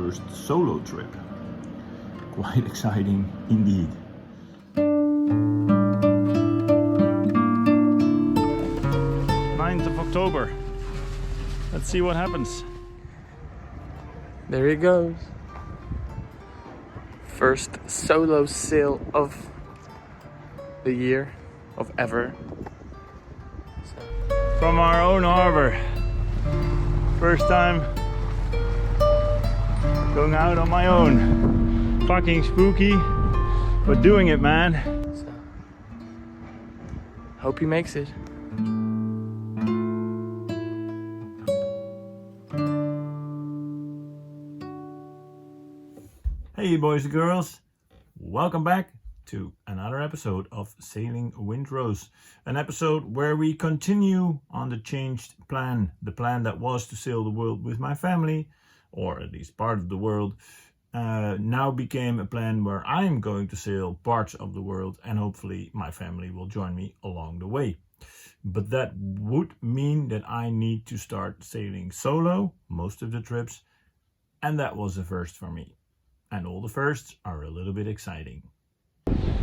first solo trip. Quite exciting indeed. 9th of October. Let's see what happens. There he goes. First solo sail of the year, of ever. From our own harbor. First time going out on my own. Fucking spooky, but doing it, man. So, hope he makes it. Hey boys and girls, welcome back to another episode of Sailing Wind Rose. An episode where we continue on the changed plan. The plan that was to sail the world with my family, or at least part of the world, now became a plan where I'm going to sail parts of the world and hopefully my family will join me along the way. But that would mean that I need to start sailing solo most of the trips, and that was a first for me. And all the firsts are a little bit exciting.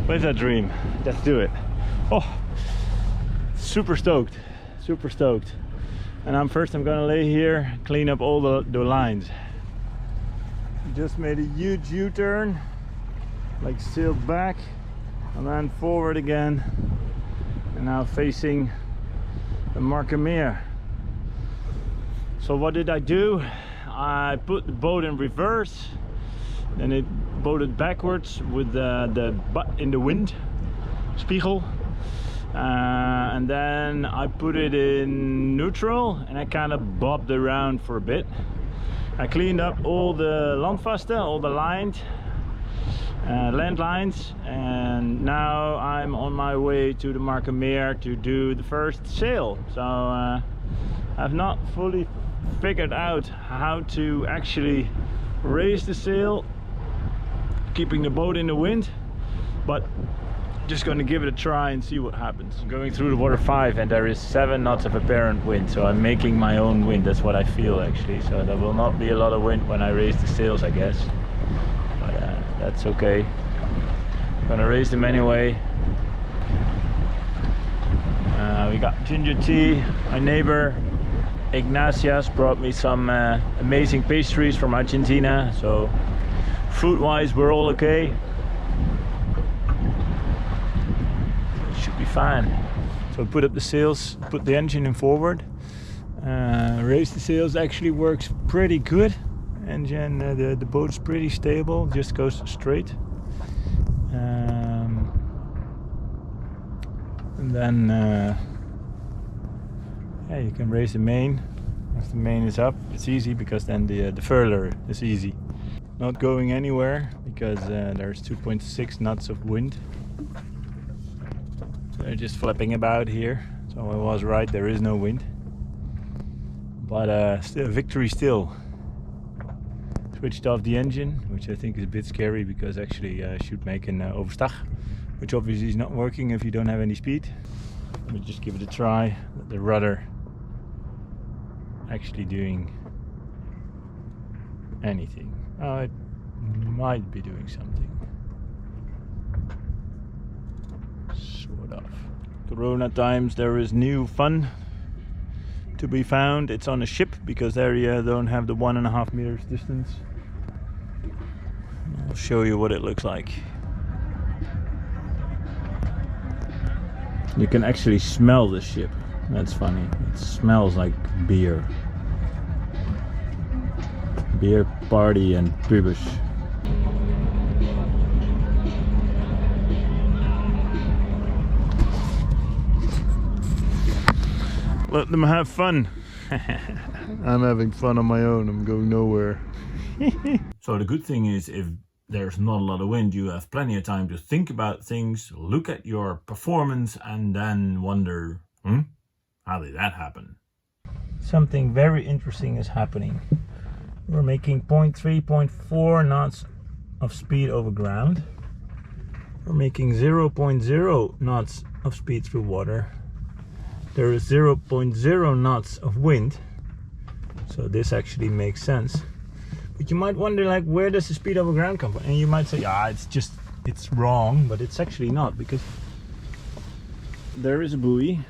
Where's that dream? Let's do it. Oh, super stoked, super stoked. And I'm gonna lay here, clean up all the lines. Just made a huge U-turn, like sailed back and then forward again. And now facing the Markermeer. So what did I do? I put the boat in reverse. And it boated backwards with the butt in the wind, spiegel. And then I put it in neutral and I kind of bobbed around for a bit. I cleaned up all the landvasten, all the lines, land lines, and now I'm on my way to the Markermeer to do the first sail. So I've not fully figured out how to actually raise the sail keeping the boat in the wind, but just going to give it a try and see what happens. I'm going through the water 5 and there is 7 knots of apparent wind, so I'm making my own wind. That's what I feel actually, so there will not be a lot of wind when I raise the sails, I guess, but that's okay. I'm gonna raise them anyway. We got ginger tea. My neighbor Ignacio's brought me some amazing pastries from Argentina, so food wise we're all okay. It should be fine. So put up the sails, put the engine in forward, raise the sails. Actually works pretty good. Engine, the boat's pretty stable, just goes straight. And then yeah, you can raise the main. If the main is up, it's easy because then the furler is easy. Not going anywhere because there's 2.6 knots of wind. So they're just flapping about here. So I was right, there is no wind. But still, victory still. Switched off the engine, which I think is a bit scary because actually I should make an overstag, which obviously is not working if you don't have any speed. Let me just give it a try. The rudder actually doing anything. Oh, it might be doing something. Sort of. Corona times, there is new fun to be found. It's on a ship because there you don't have the 1.5 meters distance. I'll show you what it looks like. You can actually smell the ship. That's funny. It smells like beer. Beer party and pubers. Let them have fun. I'm having fun on my own. I'm going nowhere. So the good thing is, if there's not a lot of wind, you have plenty of time to think about things, look at your performance, and then wonder, how did that happen? Something very interesting is happening. We're making 0.3, 0.4 knots of speed over ground. We're making 0.0 knots of speed through water. There is 0.0 knots of wind. So this actually makes sense. But you might wonder, like, where does the speed over ground come from? And you might say, it's wrong, but it's actually not, because there is a buoy,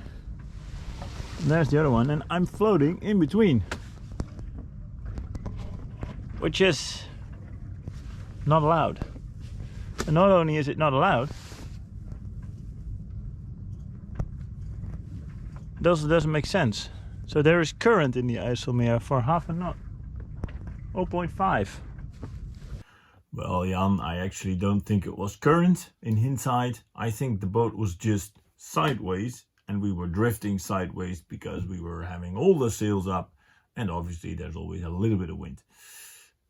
and there's the other one, and I'm floating in between, which is not allowed. And not only is it not allowed, it also doesn't make sense. So there is current in the IJsselmeer for half a knot, 0.5. Well, Jan, I actually don't think it was current. In hindsight, I think the boat was just sideways, and we were drifting sideways because we were having all the sails up, and obviously there's always a little bit of wind.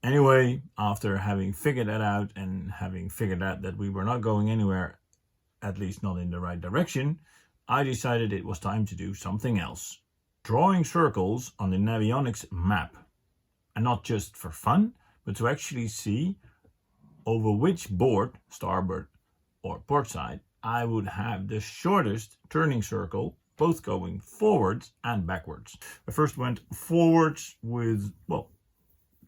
Anyway, after having figured that out and having figured out that we were not going anywhere, at least not in the right direction, I decided it was time to do something else. Drawing circles on the Navionics map. And not just for fun, but to actually see over which board, starboard or port side, I would have the shortest turning circle, both going forwards and backwards. I first went forwards with, well,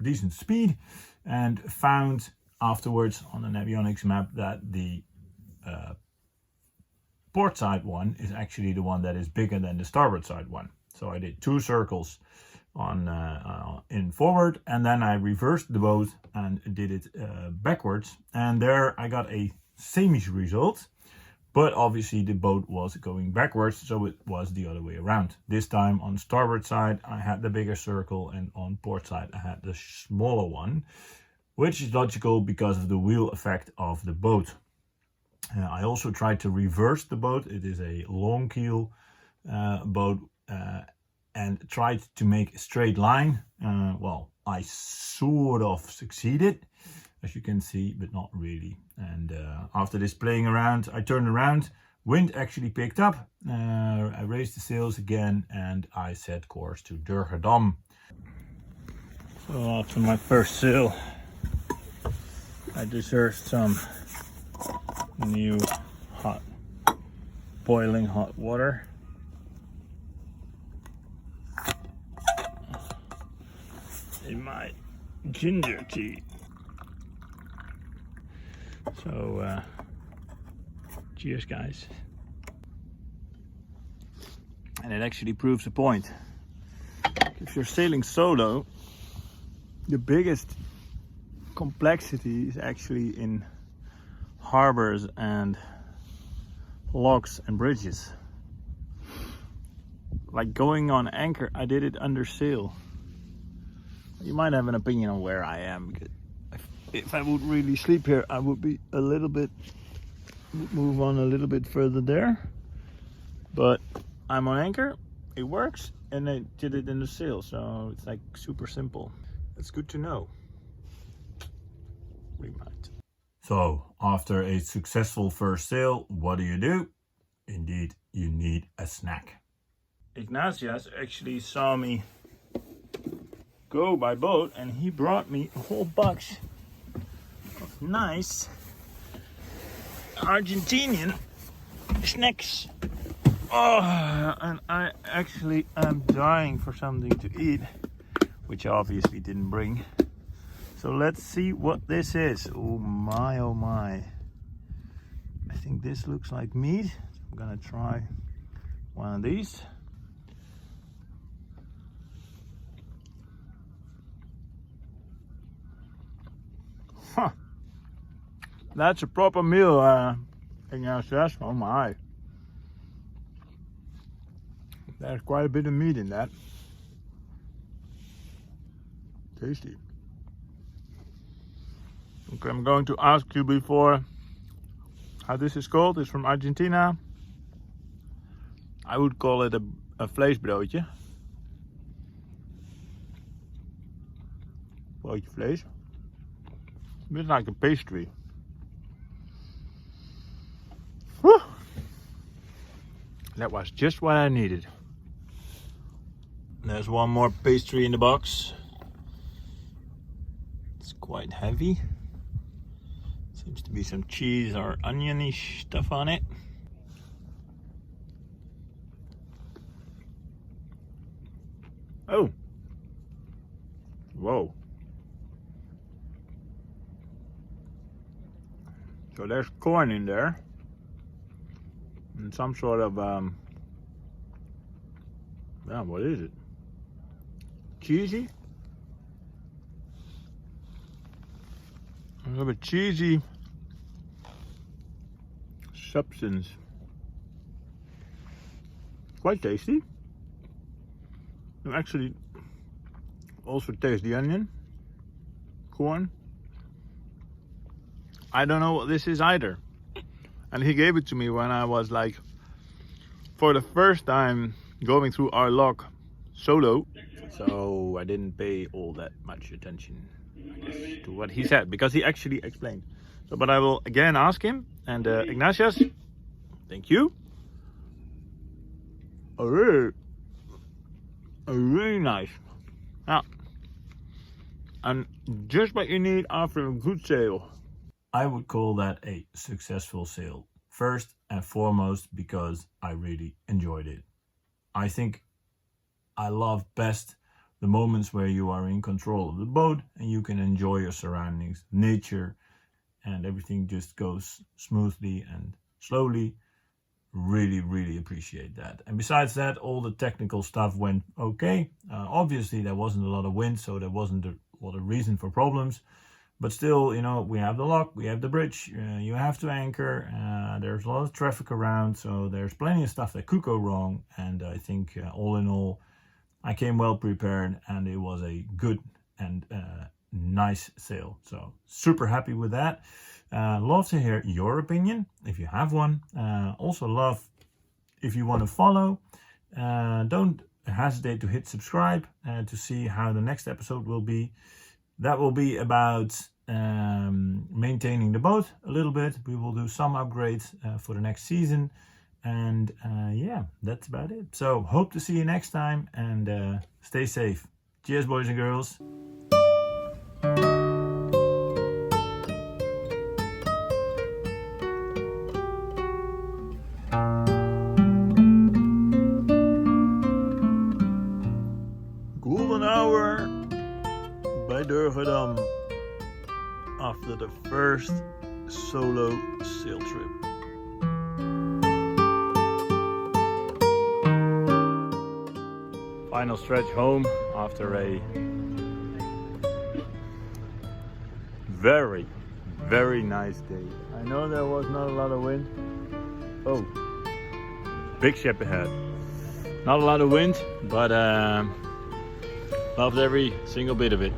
decent speed, and found afterwards on the Navionics map that the port side one is actually the one that is bigger than the starboard side one. So I did 2 circles on in forward, and then I reversed the boat and did it backwards, and there I got a same-ish result, but obviously the boat was going backwards, so it was the other way around. This time on starboard side I had the bigger circle, and on port side I had the smaller one, which is logical because of the wheel effect of the boat. I also tried to reverse the boat. It is a long keel boat, and tried to make a straight line. Well, I sort of succeeded, as you can see, but not really. And after this playing around, I turned around, wind actually picked up, I raised the sails again, and I set course to Durgedam. So after my first sail, I deserved some new boiling hot water. In my ginger tea. So cheers, guys. And it actually proves a point. If you're sailing solo, the biggest complexity is actually in harbors and locks and bridges. Like going on anchor, I did it under sail. You might have an opinion on where I am, because if I would really sleep here, I would be move on a little bit further there. But I'm on anchor, it works, and I did it in the sail, so it's like super simple. It's good to know. We might. So after a successful first sail, what do? Indeed, you need a snack. Ignacio actually saw me go by boat, and he brought me a whole box of nice Argentinian snacks. Oh, and I actually am dying for something to eat, which I obviously didn't bring. So let's see what this is. Oh my, oh my. I think this looks like meat. I'm gonna try one of these. Huh. That's a proper meal, Ignacio. Oh my. There's quite a bit of meat in that. Tasty. Okay, I'm going to ask you before how this is called. It's from Argentina. I would call it a vleesbroodje. Broodje vlees. A bit like a pastry. Whew. That was just what I needed. There's one more pastry in the box. It's quite heavy. Seems to be some cheese or oniony stuff on it. Oh. Whoa. So there's corn in there. And some sort of, yeah, what is it? Cheesy? A little bit cheesy substance. Quite tasty. You actually also taste the onion, corn. I don't know what this is either. And he gave it to me when I was like, for the first time going through our log solo. So I didn't pay all that much attention, I guess, to what he said, because he actually explained. So, but I will again ask him. And Ignacio, thank you. Really nice. Yeah. And just what you need after a good sail. I would call that a successful sail. First and foremost because I really enjoyed it. I think I love best the moments where you are in control of the boat and you can enjoy your surroundings, nature, and everything just goes smoothly and slowly. Really appreciate that. And besides that, all the technical stuff went okay. Obviously there wasn't a lot of wind, so there wasn't a lot of reason for problems, but still, you know, we have the lock, we have the bridge, you have to anchor, there's a lot of traffic around, so there's plenty of stuff that could go wrong. And I think all in all I came well prepared and it was a good and nice sail, so super happy with that. Love to hear your opinion if you have one. Also love if you want to follow. Don't hesitate to hit subscribe to see how the next episode will be. That will be about maintaining the boat a little bit. We will do some upgrades for the next season. And yeah, that's about it. So hope to see you next time and stay safe. Cheers, boys and girls. Golden hour bij Durgedam after the first solo sail trip. Final stretch home after a very nice day. I know there was not a lot of wind. Oh, big ship ahead. Not a lot of wind, but loved every single bit of it.